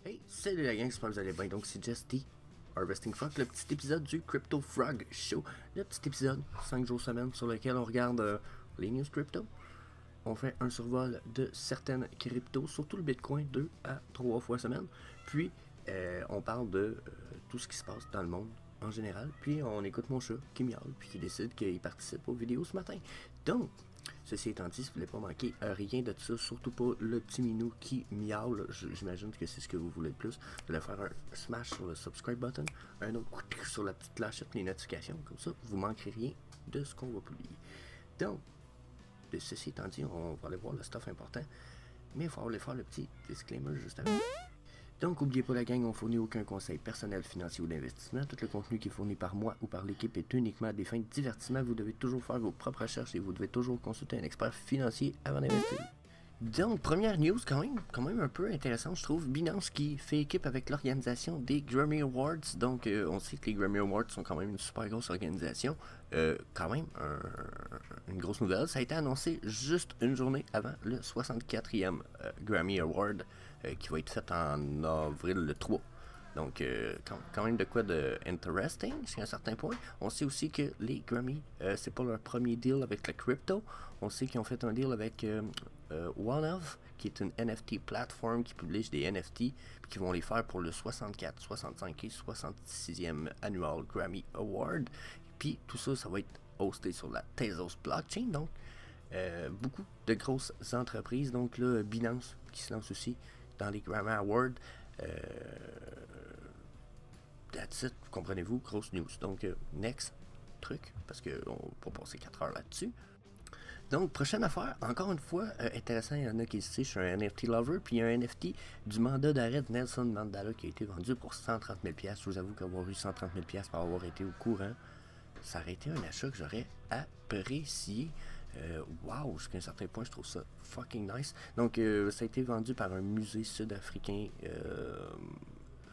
Hey, salut la gang, j'espère que vous allez bien. Donc c'est Just T, Harvesting Frog, le petit épisode du Crypto Frog Show. Le petit épisode, 5 jours semaine, sur lequel on regarde les news crypto. On fait un survol de certaines cryptos, surtout le Bitcoin, 2 à 3 fois semaine. Puis on parle de tout ce qui se passe dans le monde en général. Puis on écoute mon chat qui miaule, puis qui décide qu'il participe aux vidéos ce matin. Donc, ceci étant dit, si vous voulez pas manquer rien de ça, surtout pas le petit minou qui miaule, j'imagine que c'est ce que vous voulez le plus. Vous allez faire un smash sur le subscribe button, un autre sur la petite clochette, les notifications, comme ça vous manquerez rien de ce qu'on va publier. Donc, de ceci étant dit, on va aller voir le stuff important, mais il faut aller faire le petit disclaimer juste avant. Donc, n'oubliez pas la gang, on fournit aucun conseil personnel, financier ou d'investissement. Tout le contenu qui est fourni par moi ou par l'équipe est uniquement à des fins de divertissement. Vous devez toujours faire vos propres recherches et vous devez toujours consulter un expert financier avant d'investir. Donc, première news quand même un peu intéressante, je trouve. Binance qui fait équipe avec l'organisation des Grammy Awards. Donc, on sait que les Grammy Awards sont quand même une super grosse organisation. Quand même, une grosse nouvelle. Ça a été annoncé juste une journée avant le 64e Grammy Award qui va être fait en avril le 3. Donc, quand même de quoi de interesting jusqu'à un certain point. On sait aussi que les Grammy, c'est pas leur premier deal avec la crypto. On sait qu'ils ont fait un deal avec OneOf, qui est une NFT platform qui publie des NFT, puis qui vont les faire pour le 64, 65 et 66e Annual Grammy Award. Puis tout ça, ça va être hosté sur la Tezos blockchain. Donc, beaucoup de grosses entreprises. Donc là, Binance qui se lance aussi dans les Grammy Awards. That's it, comprenez-vous, grosse news. Donc, next truc, parce qu'on peut passer 4 heures là-dessus. Donc, prochaine affaire, encore une fois, intéressant, il y en a qui disent, je suis un NFT lover, puis il y a un NFT du mandat d'arrêt de Nelson Mandela qui a été vendu pour 130 000 $. Je vous avoue qu'avoir eu 130 000 $ pour avoir été au courant, ça aurait été un achat que j'aurais apprécié. Wow, jusqu'à un certain point, je trouve ça fucking nice. Donc, ça a été vendu par un musée sud-africain,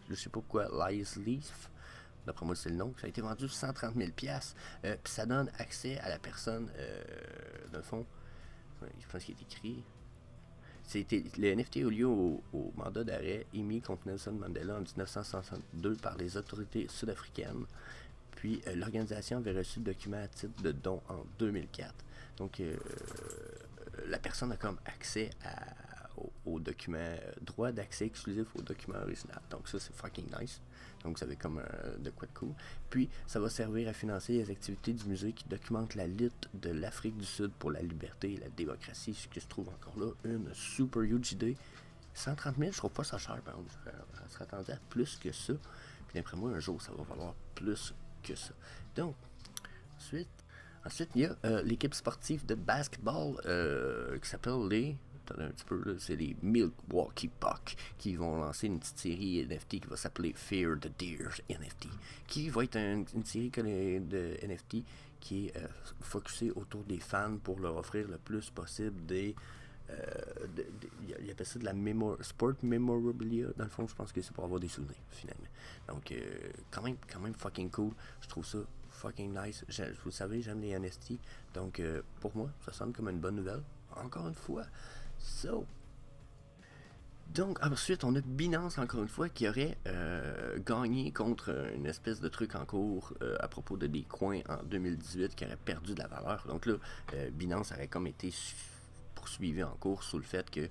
je sais pas pourquoi, Lies Leaf. D'après moi, c'est le nom. Ça a été vendu 130 000 $. Puis ça donne accès à la personne, dans le fond, je pense qu'il est écrit. Le NFT a eu lieu au mandat d'arrêt émis contre Nelson Mandela en 1962 par les autorités sud-africaines. Puis l'organisation avait reçu le document à titre de don en 2004. Donc la personne a comme accès au document, droit d'accès exclusif au document original. Donc ça c'est fucking nice. Donc vous avez comme de quoi de cool. Puis ça va servir à financer les activités du musée qui documentent la lutte de l'Afrique du Sud pour la liberté et la démocratie. Ce que je trouve encore là une super huge idée. 130 000, je trouve pas ça cher, par exemple. Je serais attendu à plus que ça. Puis d'après moi, un jour, ça va valoir plus que ça. Donc, ensuite il y a l'équipe sportive de basketball qui s'appelle les... Attendez un petit peu, là, c'est les Milwaukee Bucks qui vont lancer une petite série NFT qui va s'appeler Fear the Deer NFT, qui va être une série de NFT qui est focusée autour des fans pour leur offrir le plus possible des... il appelle ça de la sport memorabilia. Dans le fond, je pense que c'est pour avoir des souvenirs finalement. Donc quand même fucking cool. Je trouve ça fucking nice. Vous savez, j'aime les NFT. Donc pour moi, ça sonne comme une bonne nouvelle. Encore une fois. Donc ensuite, on a Binance encore une fois qui aurait gagné contre une espèce de truc en cours à propos de des coins en 2018 qui aurait perdu de la valeur. Donc là, Binance aurait comme été poursuivi en cours sous le fait que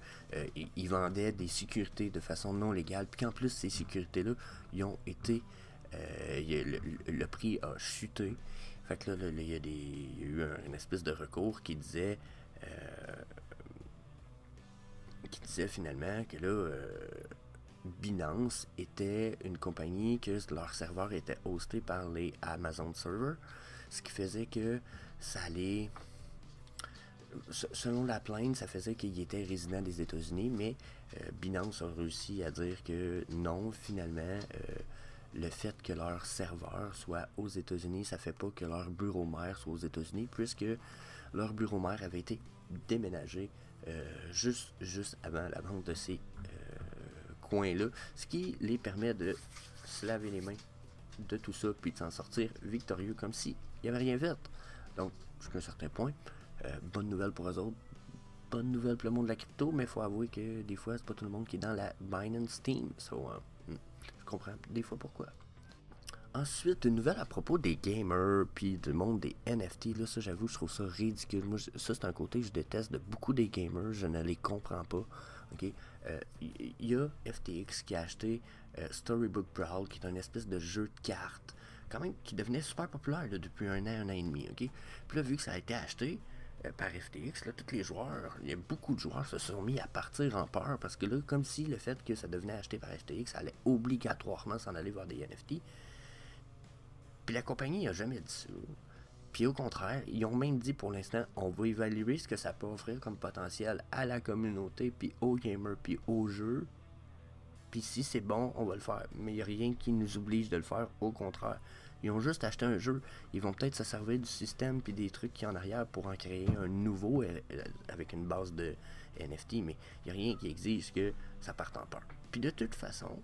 ils vendaient des sécurités de façon non légale, puis qu'en plus ces sécurités-là, ils ont été le prix a chuté. Fait que là, il y a eu une espèce de recours qui disait finalement que là Binance était une compagnie que leur serveur était hosté par les Amazon servers, ce qui faisait que ça allait, selon la plainte, ça faisait qu'il était résident des États-Unis, mais Binance a réussi à dire que non, finalement, le fait que leur serveur soit aux États-Unis, ça fait pas que leur bureau mère soit aux États-Unis, puisque leur bureau mère avait été déménagé juste avant la vente de ces coins-là, ce qui les permet de se laver les mains de tout ça, puis de s'en sortir victorieux, comme si il n'y avait rien fait. Donc, jusqu'à un certain point, bonne nouvelle pour eux autres, bonne nouvelle pour le monde de la crypto, mais il faut avouer que des fois, c'est pas tout le monde qui est dans la Binance Team. So, je comprends des fois pourquoi. Ensuite, une nouvelle à propos des gamers, puis du monde des NFT. Là, ça, j'avoue, je trouve ça ridicule. Moi, ça, c'est un côté que je déteste de beaucoup des gamers. Je ne les comprends pas. Ok, y a FTX qui a acheté Storybook Brawl, qui est une espèce de jeu de cartes, quand même, qui devenait super populaire là, depuis un an et demi. Ok, puis là, vu que ça a été acheté par FTX, là, tous les joueurs, il y a beaucoup de joueurs se sont mis à partir en peur parce que là, comme si le fait que ça devenait acheté par FTX allait obligatoirement s'en aller vers des NFT. Puis la compagnie n'a jamais dit ça. Puis au contraire, ils ont même dit pour l'instant, on va évaluer ce que ça peut offrir comme potentiel à la communauté, puis aux gamers, puis aux jeux. Puis si c'est bon, on va le faire. Mais il n'y a rien qui nous oblige de le faire, au contraire. Ils ont juste acheté un jeu. Ils vont peut-être se servir du système puis des trucs qui en arrière pour en créer un nouveau avec une base de NFT, mais il n'y a rien qui exige que ça parte en peur. Puis de toute façon,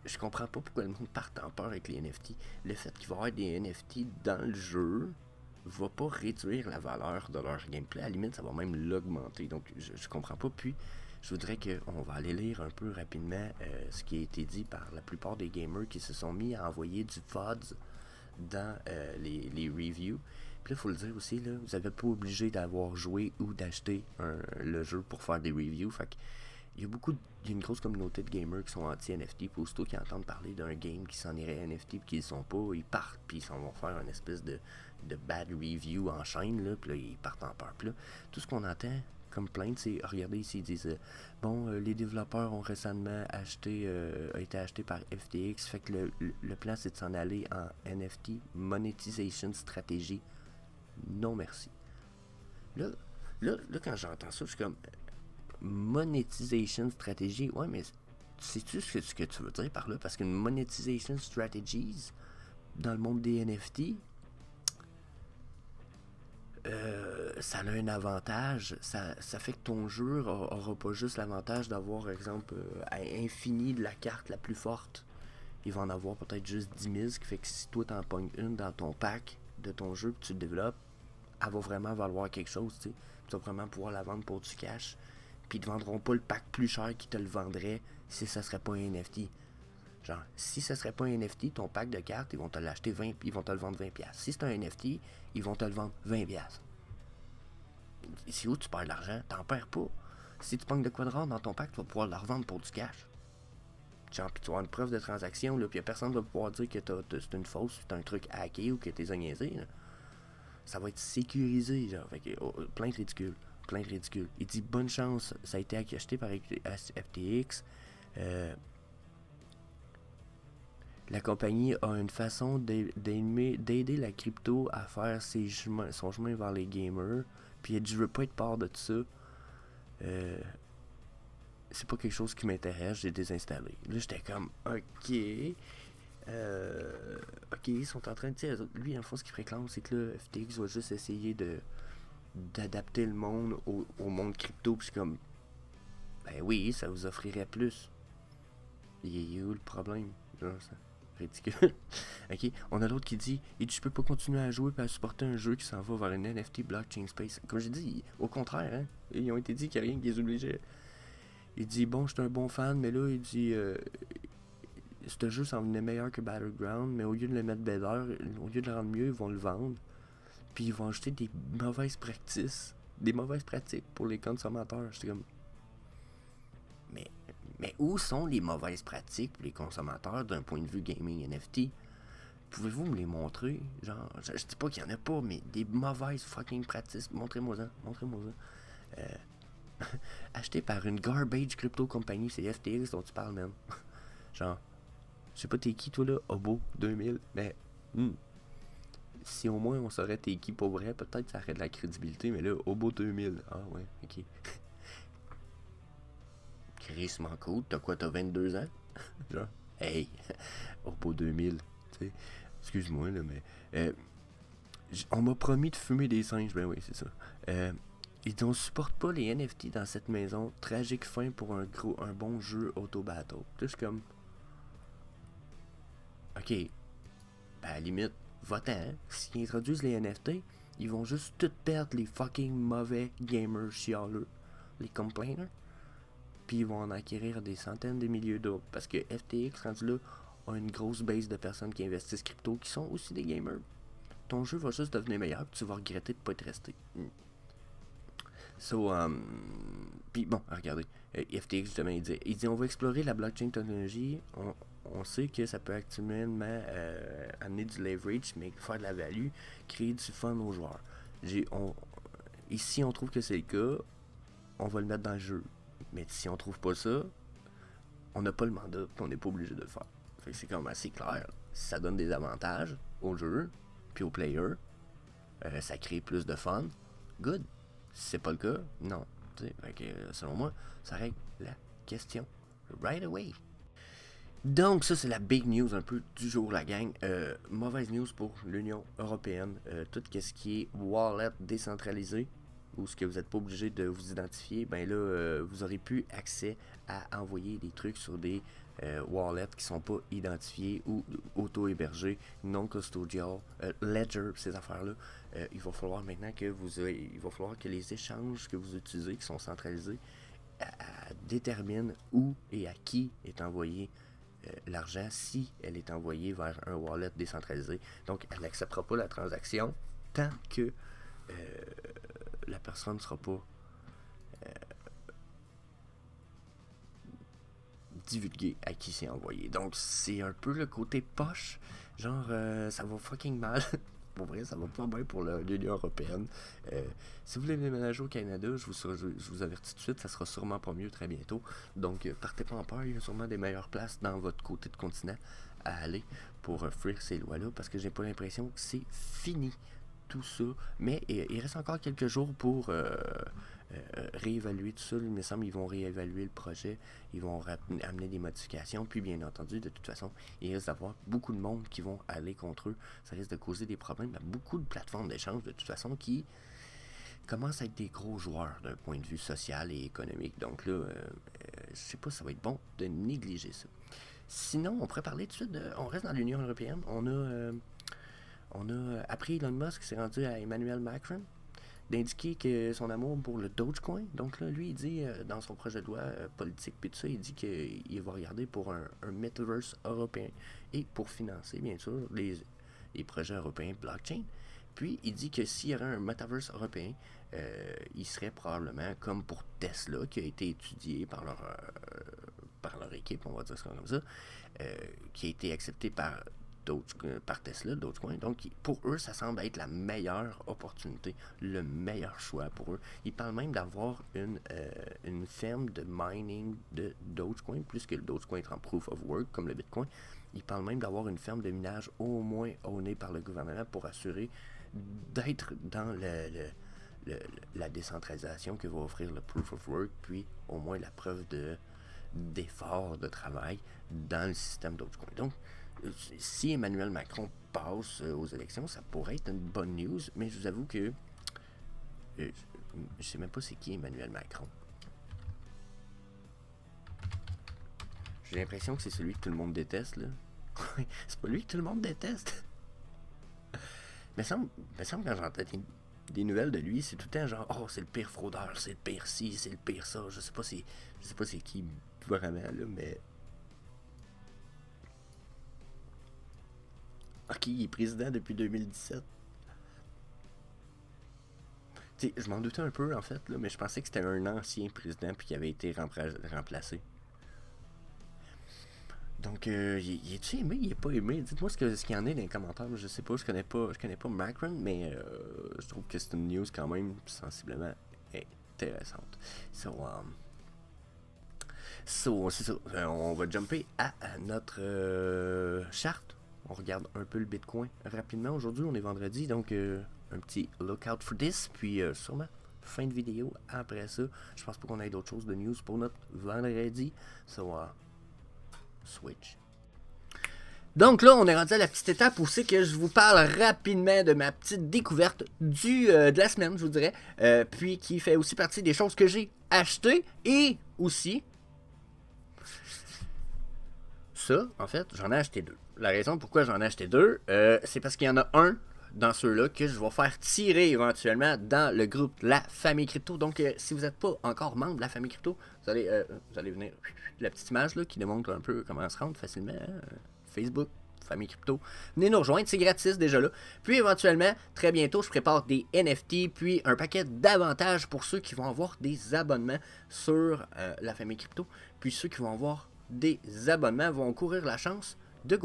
je comprends pas pourquoi le monde part en peur avec les NFT. Le fait qu'il va y avoir des NFT dans le jeu va pas réduire la valeur de leur gameplay. À la limite, ça va même l'augmenter. Donc, je comprends pas. Puis, je voudrais qu'on va aller lire un peu rapidement ce qui a été dit par la plupart des gamers qui se sont mis à envoyer du VODs dans les reviews. Puis là, il faut le dire aussi, là, vous n'êtes pas obligé d'avoir joué ou d'acheter le jeu pour faire des reviews. Fait que, il y a une grosse communauté de gamers qui sont anti-NFT, puis aussitôt qu'ils entendent parler d'un game qui s'en irait NFT, puis qu'ils ne sont pas, ils partent, puis ils s'en vont faire une espèce de bad review en chaîne, là, puis là, ils partent en peur. Puis là, tout ce qu'on entend comme plainte, c'est, regardez ici, ils disent, les développeurs ont récemment été achetés par FTX, fait que le plan, c'est de s'en aller en NFT, Monetization Strategy. Non, merci. Là quand j'entends ça, je suis comme... Monetization strategy, ouais, mais sais-tu ce que tu veux dire par là? Parce qu'une monetization strategies dans le monde des NFT, ça a un avantage. Ça fait que ton jeu aura pas juste l'avantage d'avoir, par exemple, à infini de la carte la plus forte. Il va en avoir peut-être juste 10 000, ce qui fait que si toi t'en pognes une dans ton pack de ton jeu que tu le développes, elle va vraiment valoir quelque chose, tu sais. Tu vas vraiment pouvoir la vendre pour du cash. Puis ils te vendront pas le pack plus cher qu'ils te le vendraient si ça serait pas un NFT. Genre, si ça serait pas un NFT, ton pack de cartes, ils vont te l'acheter 20, ils vont te le vendre 20$. Si c'est un NFT, ils vont te le vendre 20$. C'est où tu perds de l'argent? T'en perds pas. Si tu pognes de quoi de rare dans ton pack, tu vas pouvoir le revendre pour du cash. Genre, puis tu vas avoir une preuve de transaction, là, puis personne ne va pouvoir dire que c'est une fausse, c'est un truc hacké ou que t'es niaisé, là. Ça va être sécurisé, genre, fait que, plein de ridicule. Il dit bonne chance, ça a été acheté par FTX. La compagnie a une façon d'aider la crypto à faire son chemin vers les gamers. Puis elle dit je veux pas être part de tout ça. C'est pas quelque chose qui m'intéresse, j'ai désinstallé. Là j'étais comme ok. Ok, ils sont en train de. Lui en fond ce qu'il réclame c'est que là, FTX va juste essayer d'adapter le monde au monde crypto, puis c'est comme ben oui, ça vous offrirait plus. Il est où le problème? Genre, c'est ridicule. Ok, on a l'autre qui dit je peux pas continuer à jouer et à supporter un jeu qui s'en va vers une NFT blockchain space. Comme j'ai dit, au contraire, hein, ils ont été dit qu'il n'y a rien qui les obligeait. Il dit bon, je suis un bon fan, mais là, il dit ce jeu s'en venait meilleur que Battleground, mais au lieu de le mettre better, au lieu de le rendre mieux, ils vont le vendre. Puis ils vont ajouter des mauvaises pratiques pour les consommateurs. J'étais comme mais où sont les mauvaises pratiques pour les consommateurs d'un point de vue gaming NFT? Pouvez-vous me les montrer? Genre, je dis pas qu'il y en a pas, mais des mauvaises fucking pratiques. Montrez-moi ça. Acheté par une garbage crypto company, c'est FTX dont tu parles même. Genre, je sais pas t'es qui toi là, Obo 2000, mais si au moins on saurait t'es qui pour vrai, peut-être ça aurait de la crédibilité, mais là, Obo 2000, ah ouais, ok. Crissement cool, t'as 22 ans? Genre, hey, Obo 2000, tu sais, excuse-moi là, mais on m'a promis de fumer des singes, ben oui, c'est ça. Ils dit on supporte pas les NFT dans cette maison, tragique fin pour un bon jeu auto-battle. Tu sais, comme, ok, ben à la limite, va-t'en, hein. S'ils introduisent les NFT, ils vont juste tout perdre les fucking mauvais gamers chialeux, les complainers. Puis ils vont en acquérir des centaines de milliers d'autres. Parce que FTX, rendu là, a une grosse base de personnes qui investissent crypto qui sont aussi des gamers. Ton jeu va juste devenir meilleur, puis tu vas regretter de ne pas être resté. So, puis bon, regardez, FTX justement, il dit on va explorer la blockchain technologie, on sait que ça peut actuellement amener du leverage, mais faire de la value, créer du fun aux joueurs. Ici, on trouve que c'est le cas, on va le mettre dans le jeu. Mais si on trouve pas ça, on n'a pas le mandat, puis on n'est pas obligé de le faire. Fait que c'est quand même assez clair. Si ça donne des avantages au jeu, puis aux players, ça crée plus de fun, good. Si c'est pas le cas, non. Fait que, selon moi, ça règle la question right away. Donc ça c'est la big news un peu du jour la gang. Mauvaise news pour l'Union Européenne. Tout ce qui est wallet décentralisé, ou ce que vous n'êtes pas obligé de vous identifier, ben là vous aurez plus accès à envoyer des trucs sur des wallets qui sont pas identifiés ou auto-hébergés, non custodial, ledger, ces affaires-là. Il va falloir maintenant que il va falloir que les échanges que vous utilisez, qui sont centralisés, déterminent où et à qui est envoyé l'argent, si elle est envoyée vers un wallet décentralisé. Donc elle n'acceptera pas la transaction tant que la personne ne sera pas divulguée à qui c'est envoyé. Donc c'est un peu le côté poche, genre ça va fucking mal. Pour vrai, ça va pas bien pour l'Union Européenne. Si vous voulez déménager au Canada, je vous avertis tout de suite, ça sera sûrement pas mieux très bientôt. Donc partez pas en peur, il y a sûrement des meilleures places dans votre côté de continent à aller pour fuir ces lois-là, parce que j'ai pas l'impression que c'est fini tout ça. Mais il reste encore quelques jours pour réévaluer tout ça. Il me semble qu'ils vont réévaluer le projet, ils vont amener des modifications, puis bien entendu, de toute façon, il risque d'avoir beaucoup de monde qui vont aller contre eux. Ça risque de causer des problèmes à beaucoup de plateformes d'échange, de toute façon, qui commencent à être des gros joueurs d'un point de vue social et économique. Donc là, je sais pas si ça va être bon de négliger ça. Sinon, on pourrait parler tout de suite on reste dans l'Union Européenne, on a appris Elon Musk s'est rendu à Emmanuel Macron d'indiquer que son amour pour le Dogecoin. Donc là, lui, il dit dans son projet de loi politique, puis tout ça, il dit qu'il va regarder pour un metaverse européen et pour financer, bien sûr, les projets européens blockchain. Puis, il dit que s'il y aurait un metaverse européen, il serait probablement comme pour Tesla, qui a été étudié par leur équipe, on va dire ça comme ça, qui a été accepté par Tesla, Dogecoin. Donc, pour eux, ça semble être la meilleure opportunité, le meilleur choix pour eux. Ils parlent même d'avoir une ferme de mining de Dogecoin, plus que le Dogecoin est en proof of work, comme le Bitcoin. Ils parlent même d'avoir une ferme de minage au moins ownée par le gouvernement pour assurer d'être dans la décentralisation que va offrir le proof of work, puis au moins la preuve d'effort de travail dans le système Dogecoin. Donc, si Emmanuel Macron passe aux élections, ça pourrait être une bonne news, mais je vous avoue que je sais même pas c'est qui Emmanuel Macron. J'ai l'impression que c'est celui que tout le monde déteste, là. C'est pas lui que tout le monde déteste. Mais semble quand j'entends des nouvelles de lui, c'est tout le temps genre, oh, c'est le pire fraudeur, c'est le pire ci, c'est le pire ça. Je sais pas c'est qui vraiment, là, mais... Ok, il est président depuis 2017. T'sais, je m'en doutais un peu, en fait, là, mais je pensais que c'était un ancien président puis qui avait été remplacé. Donc, il est-tu aimé? Il est pas aimé? Dites-moi ce qu'il y en est dans les commentaires. Je sais pas, je connais pas Macron, mais je trouve que c'est une news quand même sensiblement intéressante. C'est ça. On va jumper à notre charte. On regarde un peu le Bitcoin rapidement. Aujourd'hui, on est vendredi, donc un petit look out for this. Puis sûrement, fin de vidéo. Après ça, je pense pas qu'on ait d'autres choses de news pour notre vendredi. Switch. Donc là, on est rendu à la petite étape où c'est que je vous parle rapidement de ma petite découverte de la semaine, je vous dirais. Puis qui fait aussi partie des choses que j'ai achetées. Et aussi... Ça, en fait, j'en ai acheté deux. La raison pourquoi j'en ai acheté deux, c'est parce qu'il y en a un dans ceux-là que je vais faire tirer éventuellement dans le groupe La Famille Crypto. Donc, si vous n'êtes pas encore membre de La Famille Crypto, vous allez venir la petite image là, qui démontre un peu comment se rendre facilement. Facebook, Famille Crypto. Venez nous rejoindre, c'est gratis déjà là. Puis éventuellement, très bientôt, je prépare des NFT, puis un paquet d'avantages pour ceux qui vont avoir des abonnements sur La Famille Crypto. Puis ceux qui vont avoir des abonnements vont courir la chance de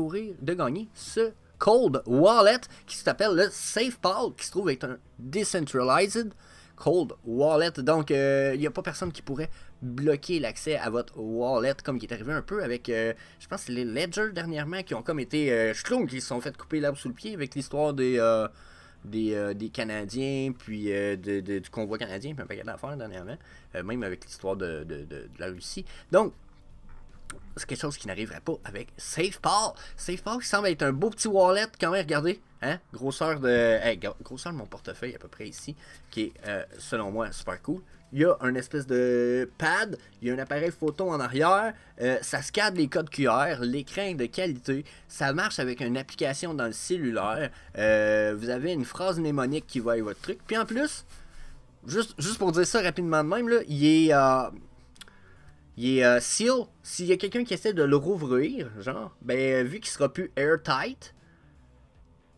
gagner ce Cold Wallet qui s'appelle le SafePal, qui se trouve être un Decentralized Cold Wallet. Donc, il n'y a pas personne qui pourrait bloquer l'accès à votre wallet, comme il est arrivé un peu avec, je pense, les Ledger dernièrement, qui ont comme été schloum, qui se sont fait couper l'arbre sous le pied avec l'histoire des Canadiens, puis du convoi canadien, puis un paquet d'affaires dernièrement, même avec l'histoire de la Russie. Donc, c'est quelque chose qui n'arriverait pas avec SafePal. SafePal qui semble être un beau petit wallet quand même, regardez, hein, grosseur de mon portefeuille à peu près ici, qui est selon moi super cool. Il y a un espèce de pad, il y a un appareil photo en arrière, ça scanne les codes QR, l'écran est de qualité, ça marche avec une application dans le cellulaire, vous avez une phrase mnémonique qui va avec votre truc, puis en plus, juste pour dire ça rapidement de même, là, il est seal. S'il y a quelqu'un qui essaie de le rouvrir, genre, ben vu qu'il sera plus airtight,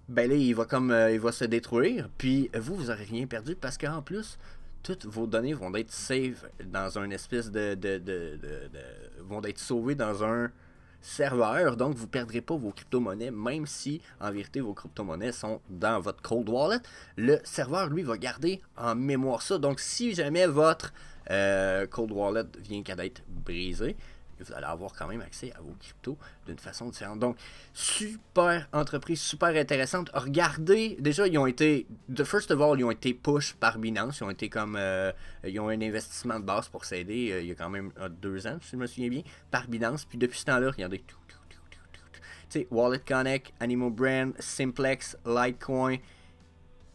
ben là il va se détruire. Puis vous n'aurez rien perdu parce qu'en plus, toutes vos données vont être safe dans un espèce vont être sauvées dans un serveur. Donc vous ne perdrez pas vos crypto-monnaies, même si en vérité vos crypto-monnaies sont dans votre cold wallet. Le serveur lui va garder en mémoire ça. Donc si jamais votre Cold Wallet vient qu'à d'être brisé, vous allez avoir quand même accès à vos cryptos d'une façon différente. Donc, super entreprise, super intéressante. Regardez, déjà, ils ont été, first of all, ils ont été push par Binance. Ils ont été comme, ils ont un investissement de base pour s'aider, il y a quand même 2 ans, si je me souviens bien, par Binance. Puis depuis ce temps-là, regardez, tu sais, Wallet Connect, Animo Brand, Simplex, Litecoin,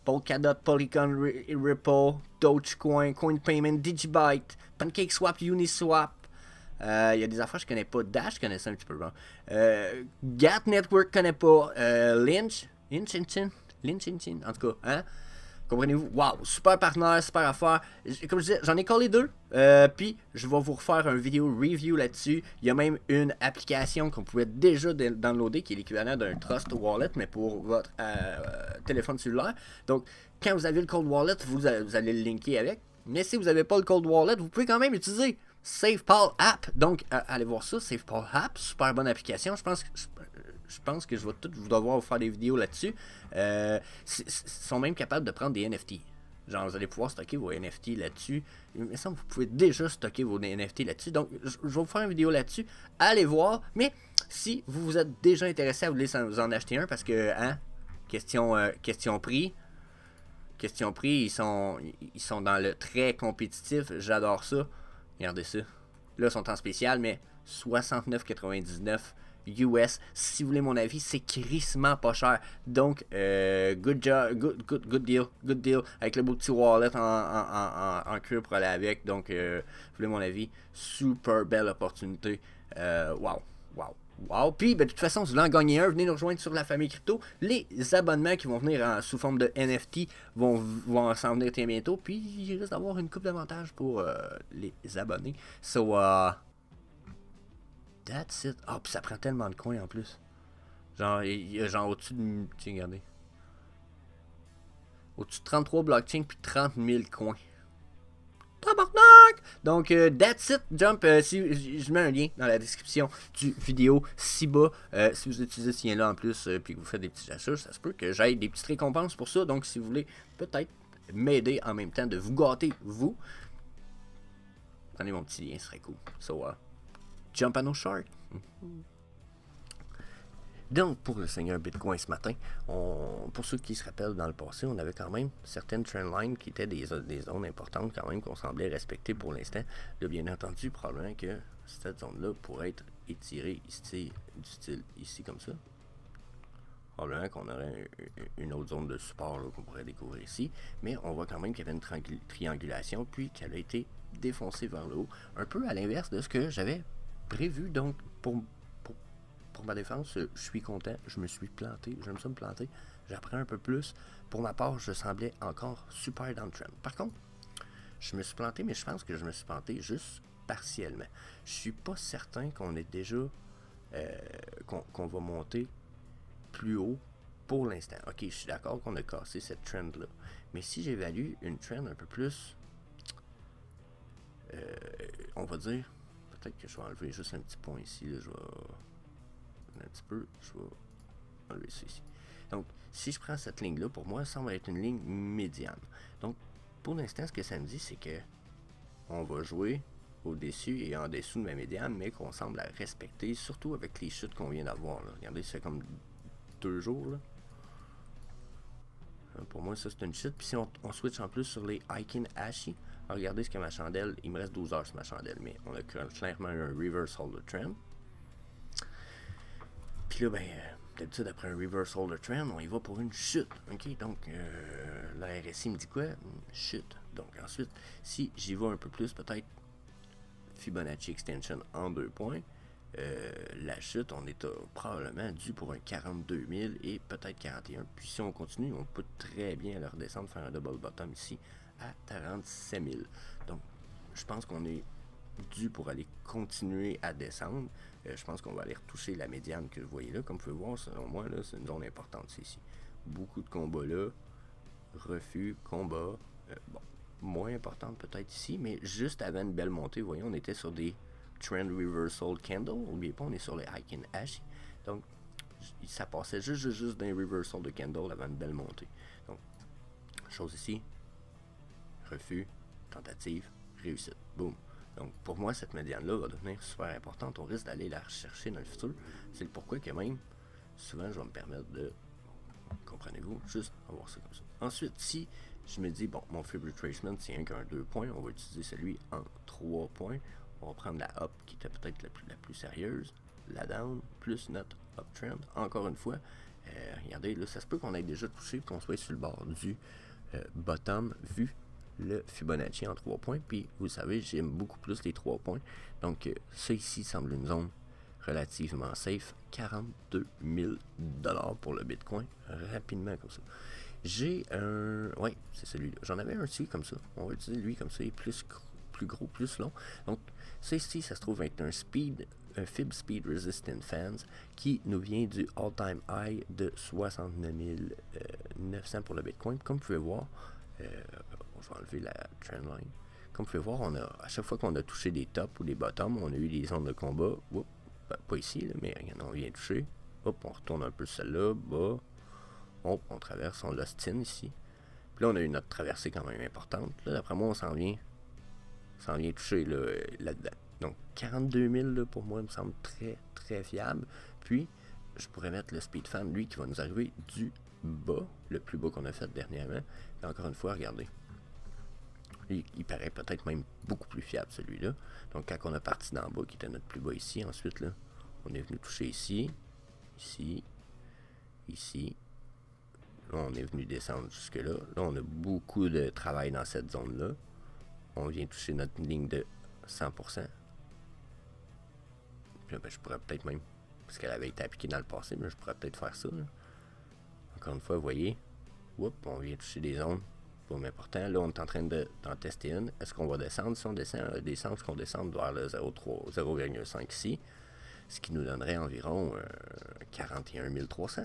Polkadot, Polygon, Ripple, Dogecoin, CoinPayment, Digibyte, PancakeSwap, Uniswap. Il y a des affaires que je connais pas. Dash, je connais ça un petit peu. Bon. Gat Network, je connais pas. Lynch, en tout cas, hein? Comprenez-vous? Wow, super partenaire, super affaire. Comme je disais, j'en ai collé 2. Puis, je vais vous refaire un vidéo review là-dessus. Il y a même une application qu'on pouvait déjà downloader qui est l'équivalent d'un Trust Wallet, mais pour votre téléphone cellulaire. Donc, quand vous avez le Cold Wallet, vous allez le linker avec. Mais si vous n'avez pas le Cold Wallet, vous pouvez quand même utiliser SafePal App. Donc, allez voir ça, SafePal App, super bonne application. Je pense que je vais vous devoir vous faire des vidéos là-dessus. Ils sont même capables de prendre des NFT. Genre, vous allez pouvoir stocker vos NFT là-dessus. Il me semble que vous pouvez déjà stocker vos NFT là-dessus. Donc, je vais vous faire une vidéo là-dessus. Allez voir. Mais si vous êtes déjà intéressé à vous en acheter un, parce que, hein, question prix. Question prix, ils sont dans le très compétitif. J'adore ça. Regardez ça. Là, ils sont en spécial, mais 69,99 US. Si vous voulez mon avis, c'est crissement pas cher. Donc, good deal. Avec le beau petit wallet en cuir pour aller avec. Donc, vous voulez mon avis, super belle opportunité. Wow. Puis, ben, de toute façon, si vous voulez en gagner un, venez nous rejoindre sur La Famille Crypto. Les abonnements qui vont venir sous forme de NFT vont s'en venir très bientôt. Puis, il risque d'avoir une coupe d'avantages pour les abonnés. So, that's it. Ah, puis ça prend tellement de coins en plus. Genre, il y a genre au-dessus de... Tiens, regardez. Au-dessus de 33 blockchains puis 30 000 coins. Tabarnak! Donc, that's it, Jump. Si je mets un lien dans la description du vidéo ci-bas. Si vous utilisez ce lien-là en plus, puis que vous faites des petits achats, ça se peut que j'aille des petites récompenses pour ça. Donc, si vous voulez peut-être m'aider en même temps de vous gâter, vous, prenez mon petit lien, ce serait cool. So, jump on no shark. Donc, pour le Seigneur Bitcoin ce matin, pour ceux qui se rappellent dans le passé, on avait quand même certaines trendlines qui étaient des zones importantes quand même qu'on semblait respecter pour l'instant. Là, bien entendu, probablement que cette zone-là pourrait être étirée ici, du style ici comme ça. Probablement qu'on aurait une autre zone de support qu'on pourrait découvrir ici. Mais on voit quand même qu'il y avait une triangulation, puis qu'elle a été défoncée vers le haut. Un peu à l'inverse de ce que j'avais prévu, donc pour pour ma défense, je suis content. Je me suis planté. J'aime ça me planter. J'apprends un peu plus. Pour ma part, je semblais encore super dans le trend. Par contre, je me suis planté, mais je pense que je me suis planté juste partiellement. Je suis pas certain qu'on est déjà qu'on va monter plus haut pour l'instant. Ok, je suis d'accord qu'on a cassé cette trend-là. Mais si j'évalue une trend un peu plus, on va dire, peut-être que je vais enlever juste un petit point ici. Là, je vais un petit peu, je vais enlever ça ici. Donc, si je prends cette ligne-là, pour moi, ça va être une ligne médiane. Donc, pour l'instant, ce que ça me dit, c'est que on va jouer au-dessus et en dessous de ma médiane, mais qu'on semble à respecter, surtout avec les chutes qu'on vient d'avoir. Regardez, ça fait comme 2 jours. Là. Pour moi, ça, c'est une chute. Puis si on switch en plus sur les Aiken Ashi, regardez ce que ma chandelle, il me reste 12 heures sur ma chandelle, mais on a clairement un reversal de trend. Puis là, ben, d'habitude, après un reversal de trend, on y va pour une chute. Ok, donc la RSI me dit quoi? Une chute. Donc ensuite, si j'y vais un peu plus, peut-être Fibonacci Extension en 2 points, la chute, on est probablement dû pour un 42 000 et peut-être 41. Puis si on continue, on peut très bien aller redescendre, faire un double bottom ici à 47 000. Donc, je pense qu'on est dû pour aller continuer à descendre. Je pense qu'on va aller retoucher la médiane que vous voyez là. Comme vous pouvez voir, selon moi, là, c'est une zone importante, c'est ici. Beaucoup de combats là. Refus, combat. Bon, moins importante peut-être ici, mais juste avant une belle montée, vous voyez, on était sur des Trend Reversal Candle. N'oubliez pas, on est sur les Aiken Ashi. Donc, ça passait juste d'un reversal de candle avant une belle montée. Donc, chose ici, refus, tentative, réussite. Boum. Donc, pour moi, cette médiane-là va devenir super importante. On risque d'aller la rechercher dans le futur. C'est le pourquoi que même, souvent, je vais me permettre de, comprenez-vous, juste avoir ça comme ça. Ensuite, si je me dis, bon, mon fib retracement, c'est un qu'un 2 points, on va utiliser celui en 3 points. On va prendre la up qui était peut-être la plus sérieuse, la down, plus notre uptrend. Encore une fois, regardez, là, ça se peut qu'on ait déjà touché, qu'on soit sur le bord du bottom, vu le Fibonacci en 3 points. Puis, vous savez, j'aime beaucoup plus les 3 points. Donc, ça ici semble une zone relativement safe. 42 000 $ pour le Bitcoin, rapidement comme ça. J'ai un... Oui, c'est celui-là. J'en avais un aussi comme ça. On va utiliser lui comme ça, il est plus gros, plus long. Donc, ça ici, ça se trouve être un Fib Speed Resistant Fans qui nous vient du all-time high de 69 900 pour le Bitcoin. Comme vous pouvez voir, je vais enlever la trendline. Comme vous pouvez voir, à chaque fois qu'on a touché des tops ou des bottoms, on a eu des zones de combat. Oups, ben, pas ici, là, mais on vient toucher. Hop, on retourne un peu celle-là, bas. Hop, on traverse, on l'ostine ici. Puis là, on a eu notre traversée quand même importante. Là, d'après moi, on s'en vient toucher là-dedans. Donc, 42 000, là, pour moi, il me semble très, très fiable. Puis, je pourrais mettre le Speed Fan, lui, qui va nous arriver du bas, le plus bas qu'on a fait dernièrement. Et encore une fois, regardez. Il paraît peut-être même beaucoup plus fiable, celui-là. Donc, quand on a parti d'en bas, qui était notre plus bas ici, ensuite, là, on est venu toucher ici, ici, ici. Là, on est venu descendre jusque-là. Là, on a beaucoup de travail dans cette zone-là. On vient toucher notre ligne de 100%. Puis là, ben, je pourrais peut-être même, parce qu'elle avait été appliquée dans le passé, mais je pourrais peut-être faire ça. Là. Encore une fois, vous voyez, on vient toucher des zones. Pas important. Là, on est en train d'en tester une. Est-ce qu'on va descendre? Si on descend, est-ce qu'on descend vers le 0,5 ici? Ce qui nous donnerait environ 41 300.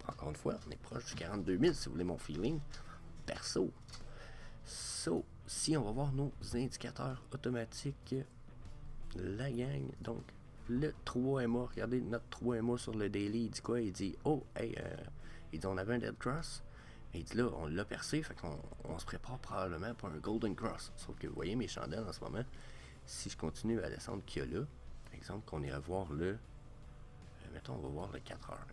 Encore une fois, on est proche du 42 000, si vous voulez mon feeling. Perso. Si on va voir nos indicateurs automatiques, la gang, donc le 3MA, regardez notre 3MA sur le daily, il dit quoi? Il dit, oh, hey, il dit on avait un dead cross, et il dit là, on l'a percé, fait qu'on se prépare probablement pour un golden cross. Sauf que vous voyez mes chandelles en ce moment, si je continue à descendre qu'il y a là, par exemple, qu'on irait voir le, mettons, on va voir le 4 heures,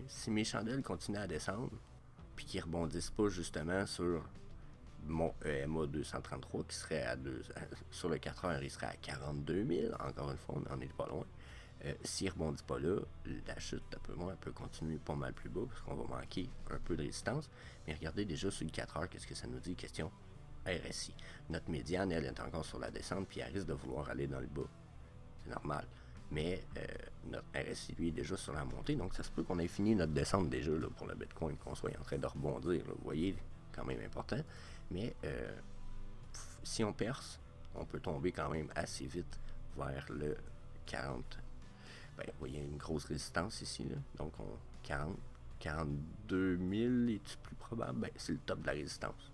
si mes chandelles continuent à descendre, puis qu'ils rebondissent pas justement sur mon EMA 233 qui serait sur le 4 heures, il serait à 42 000. Encore une fois, on n'en est pas loin. S'il ne rebondit pas là, la chute, d'après moi, elle peut continuer pas mal plus bas parce qu'on va manquer un peu de résistance. Mais regardez déjà sur le 4 heures, qu'est-ce que ça nous dit? Question RSI. Notre médiane, elle est encore sur la descente, puis elle risque de vouloir aller dans le bas. C'est normal. Mais verte RSI, lui, est déjà sur la montée. Donc, ça se peut qu'on ait fini notre descente déjà là, pour le Bitcoin, qu'on soit en train de rebondir. Là. Vous voyez, quand même important. Mais si on perce, on peut tomber quand même assez vite vers le 40. Ben, vous voyez une grosse résistance ici. Là. Donc, 42 000 est-tu plus probable? Ben, c'est le top de la résistance.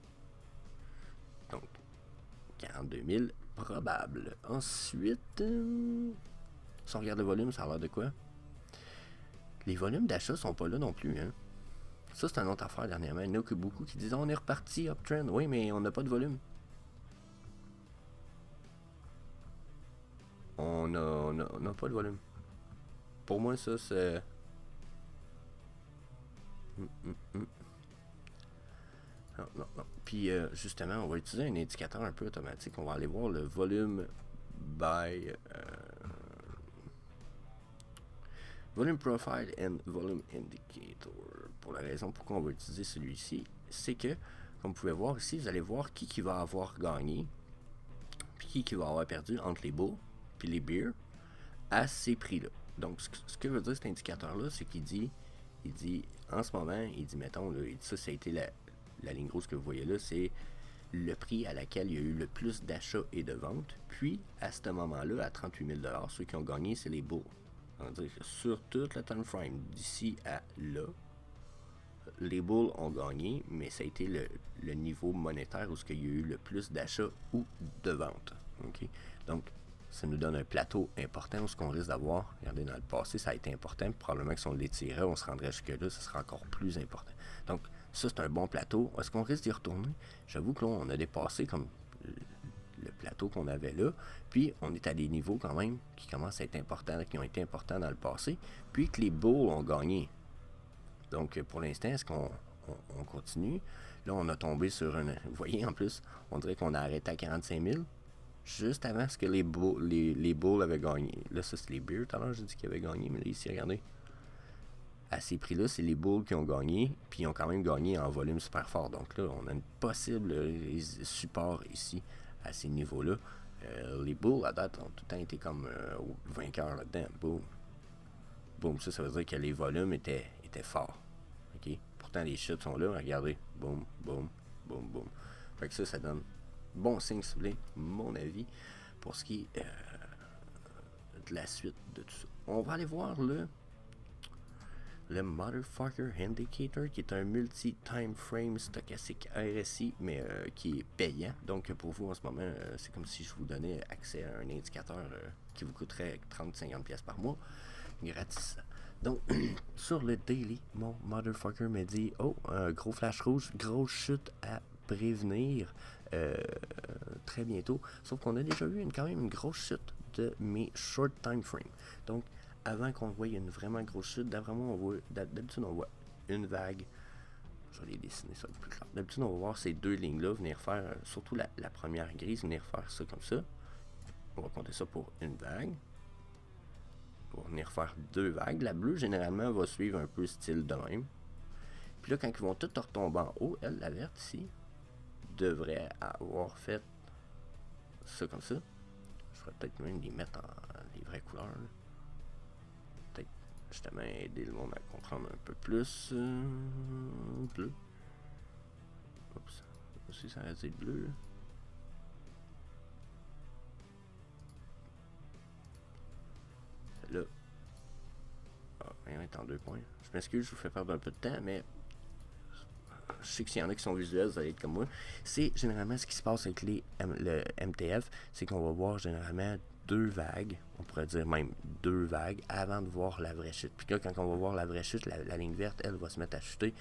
Donc, 42 000 probable. Ensuite, si on regarde le volume, ça a l'air de quoi? Les volumes d'achat sont pas là non plus. Hein? Ça, c'est une autre affaire dernièrement. Il y en a que beaucoup qui disent on est reparti uptrend. Oui, mais on n'a pas de volume. On n'a pas de volume. Pour moi, ça, c'est... Non. Puis, justement, on va utiliser un indicateur un peu automatique. On va aller voir le volume by... Volume Profile and Volume Indicator. Pour la raison pourquoi on va utiliser celui-ci, c'est que, comme vous pouvez voir ici, vous allez voir qui va avoir gagné, puis qui va avoir perdu entre les bulls puis les bears à ces prix-là. Donc, ce que veut dire cet indicateur-là, c'est qu'il dit, en ce moment, il dit, mettons, là, ça a été la ligne rouge que vous voyez là, c'est le prix à laquelle il y a eu le plus d'achats et de ventes. Puis, à ce moment-là, à 38 000 $, ceux qui ont gagné, c'est les bulls. C'est-à-dire que sur toute la time frame, d'ici à là, les bulls ont gagné, mais ça a été le niveau monétaire où il y a eu le plus d'achats ou de ventes. Okay? Donc, ça nous donne un plateau important où ce qu'on risque d'avoir. Regardez, dans le passé, ça a été important. Probablement que si on l'étirait, on se rendrait jusque-là, ça sera encore plus important. Donc, ça, c'est un bon plateau. Est-ce qu'on risque d'y retourner? J'avoue que là, on a dépassé comme le plateau qu'on avait là, puis on est à des niveaux quand même qui commencent à être importants, qui ont été importants dans le passé, puis que les bulls ont gagné. Donc, pour l'instant, est-ce qu'on continue? Là, on a tombé sur une... Vous voyez, en plus, on dirait qu'on a arrêté à 45 000, juste avant ce que les bulls avaient gagné. Là, ça, c'est les bears, tout à l'heure, j'ai dit qu'ils avaient gagné, mais là, ici, regardez. À ces prix-là, c'est les bulls qui ont gagné, puis ils ont quand même gagné en volume super fort. Donc là, on a une possible support ici, à ces niveaux-là. Les bulls, à date, ont tout le temps été comme vainqueurs là-dedans. Boom. Boom, ça veut dire que les volumes étaient forts. Okay? Pourtant, les chutes sont là. Regardez. Boom, boom, boom, boom. Fait que ça donne bon signe, si vous voulez, mon avis, pour ce qui est de la suite de tout ça. On va aller voir le Motherfucker Indicator, qui est un multi-time frame stochastique RSI, mais qui est payant. Donc, pour vous, en ce moment, c'est comme si je vous donnais accès à un indicateur qui vous coûterait 30-50$ par mois, gratis. Donc, sur le daily, mon Motherfucker me dit « Oh, un gros flash rouge, grosse chute à prévenir très bientôt. » Sauf qu'on a déjà eu quand même une grosse chute de mes short time frame. Donc, avant qu'on voie une vraiment grosse chute, d'après moi, d'habitude, on voit une vague. Je vais les dessiner ça plus clair. D'habitude, on va voir ces deux lignes-là venir faire, surtout la première grise, venir faire ça comme ça. On va compter ça pour une vague. On va venir faire deux vagues. La bleue, généralement, va suivre un peu style de même. Puis là, quand ils vont tous retomber en haut, elle, la verte ici, devrait avoir fait ça comme ça. Je ferais peut-être même les mettre en les vraies couleurs. Là. Peut-être justement aider le monde à comprendre un peu plus. Bleu. Oups. Aussi, ça reste bleu. Là. Là. Ah, rien est en 2 points. Je m'excuse, je vous fais perdre un peu de temps, mais je sais que s'il y en a qui sont visuels, vous allez être comme moi. C'est généralement ce qui se passe avec le MTF, c'est qu'on va voir généralement 2 vagues, on pourrait dire même 2 vagues, avant de voir la vraie chute. Puis là, quand on va voir la vraie chute, la ligne verte, elle va se mettre à chuter.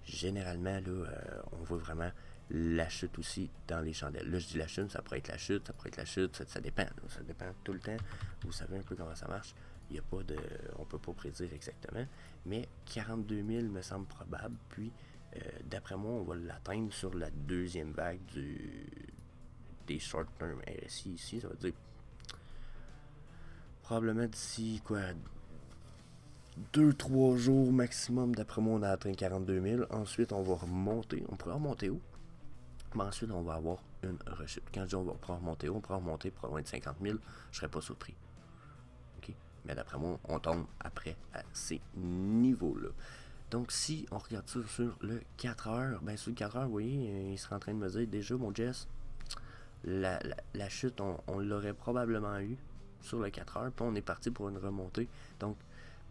Généralement, là, on voit vraiment la chute aussi dans les chandelles. Là, je dis la chute, ça pourrait être la chute, ça pourrait être la chute, ça dépend. Ça dépend tout le temps. Vous savez un peu comment ça marche. Il y a pas de... On peut pas prédire exactement. Mais 42 000 me semble probable. Puis, d'après moi, on va l'atteindre sur la deuxième vague des short-term RSI ici. Ça veut dire probablement d'ici, quoi, 2-3 jours maximum. D'après moi, on a atteint 42 000. Ensuite, on va remonter. On pourrait remonter où? Mais ensuite, on va avoir une rechute. Quand je dis on va pouvoir remonter où? On pourra remonter probablement 50 000. Je serais pas surpris. Okay? Mais d'après moi, on tombe après à ces niveaux-là. Donc, si on regarde ça sur le 4 heures, ben sur le 4 heures, vous voyez, il serait en train de me dire déjà, mon Jess, la chute, on l'aurait probablement eu sur le 4 heures, puis on est parti pour une remontée. Donc,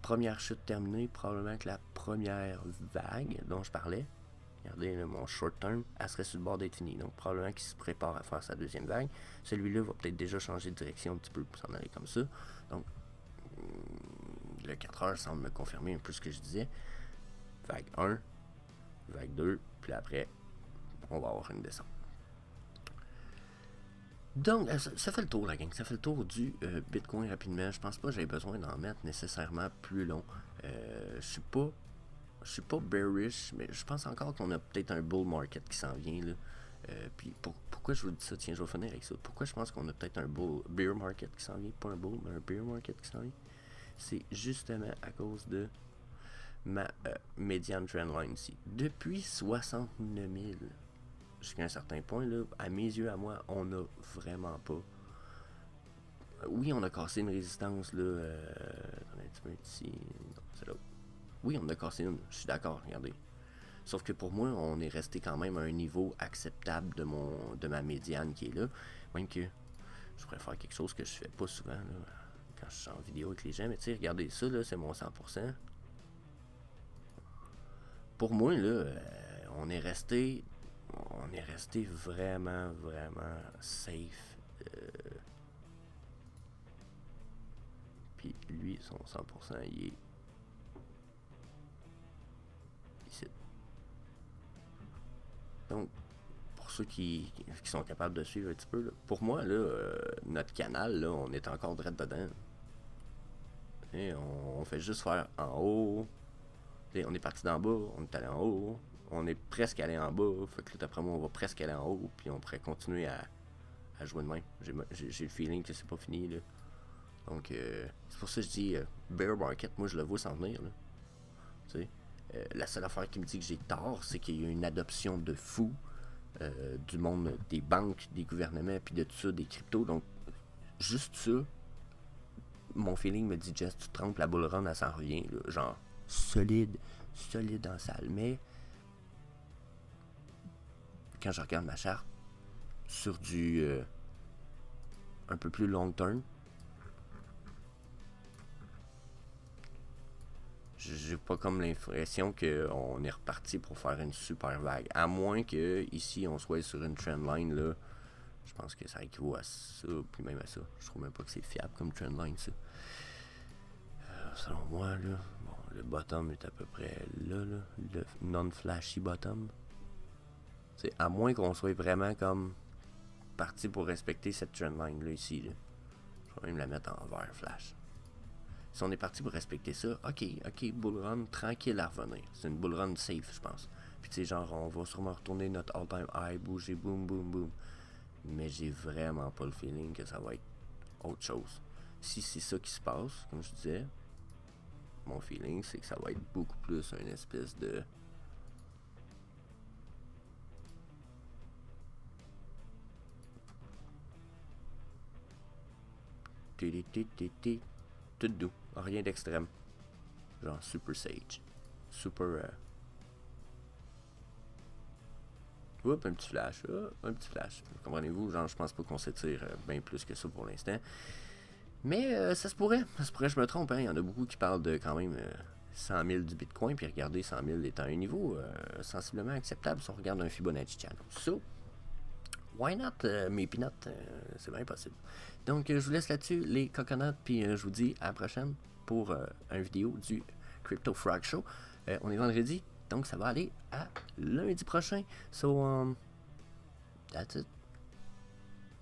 première chute terminée, probablement que la première vague dont je parlais, regardez là, mon short term, elle serait sur le bord d'être finie. Donc, probablement qu'il se prépare à faire sa deuxième vague. Celui-là va peut-être déjà changer de direction un petit peu pour s'en aller comme ça. Donc, le 4 heures semble me confirmer un peu ce que je disais. Vague 1, vague 2, puis après, on va avoir une descente. Donc, ça fait le tour, la gang. Ça fait le tour du Bitcoin rapidement. Je pense pas que j'ai besoin d'en mettre nécessairement plus long. Je suis pas bearish, mais je pense encore qu'on a peut-être un bull market qui s'en vient, là. Puis pourquoi je vous dis ça? Tiens, je vais finir avec ça. Pourquoi je pense qu'on a peut-être un bear market qui s'en vient? Pas un bull, mais un bear market qui s'en vient. C'est justement à cause de ma median trendline ici. Depuis 69 000 jusqu'à un certain point, là, à mes yeux, à moi, on n'a vraiment pas. Oui, on a cassé une résistance, là. Attendez un petit peu ici. Non, c'est là. Oui, on a cassé une, je suis d'accord, regardez. Sauf que pour moi, on est resté quand même à un niveau acceptable de ma médiane qui est là. Même que je pourrais faire quelque chose que je fais pas souvent, là, quand je suis en vidéo avec les gens. Mais tu sais, regardez ça, là, c'est mon 100%. Pour moi, là, on est resté vraiment, vraiment safe. Puis lui, son 100%, il est ici. Donc, pour ceux qui sont capables de suivre un petit peu, là, pour moi, là, notre canal, là, on est encore direct dedans. Et on fait juste faire en haut. Et on est parti d'en bas, on est allé en haut. On est presque allé en bas. Fait que là, d'après moi, on va presque aller en haut. Puis on pourrait continuer à jouer de même. J'ai le feeling que c'est pas fini, là. Donc, c'est pour ça que je dis bear market, moi je le vois s'en venir, là. Tu sais, la seule affaire qui me dit que j'ai tort, c'est qu'il y a une adoption de fou du monde des banques, des gouvernements, puis de tout ça, des cryptos. Donc, juste ça, mon feeling me dit, Jess, tu te trompes, la bull run, elle s'en revient, là. Genre, solide en salle. Mais, quand je regarde ma charte, sur du un peu plus long term, j'ai pas comme l'impression qu'on est reparti pour faire une super vague. À moins que ici on soit sur une trendline, là. Je pense que ça équivaut à ça, puis même à ça. Je trouve même pas que c'est fiable comme trendline, ça. Selon moi, là, bon, le bottom est à peu près là, le non-flashy bottom. C'est à moins qu'on soit vraiment comme parti pour respecter cette trendline là ici, là. Je vais même la mettre en vert flash. Si on est parti pour respecter ça, ok, bull run, tranquille à revenir. C'est une bull run safe, je pense. Puis tu sais, genre, on va sûrement retourner notre all-time high, bouger, boum, boum, boum. Mais j'ai vraiment pas le feeling que ça va être autre chose. Si c'est ça qui se passe, comme je disais, mon feeling, c'est que ça va être beaucoup plus une espèce de... Tout doux, rien d'extrême. Genre super sage. Super... Oups, un petit flash. Un petit flash. Comprenez-vous? Genre, je pense pas qu'on s'étire bien plus que ça pour l'instant. Mais ça se pourrait. Ça se pourrait, je me trompe. Hein? Il y en a beaucoup qui parlent de quand même 100 000 du Bitcoin. Puis regardez, 100 000 étant un niveau sensiblement acceptable si on regarde un Fibonacci channel. So, why not, mes peanuts? C'est bien possible. Donc, je vous laisse là-dessus, les coconuts. Puis je vous dis à la prochaine pour une vidéo du Crypto Frog Show. On est vendredi. Donc, ça va aller à lundi prochain. So, that's it.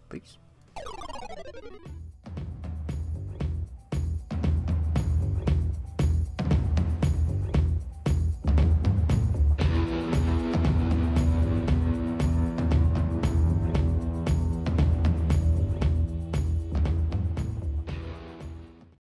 Peace.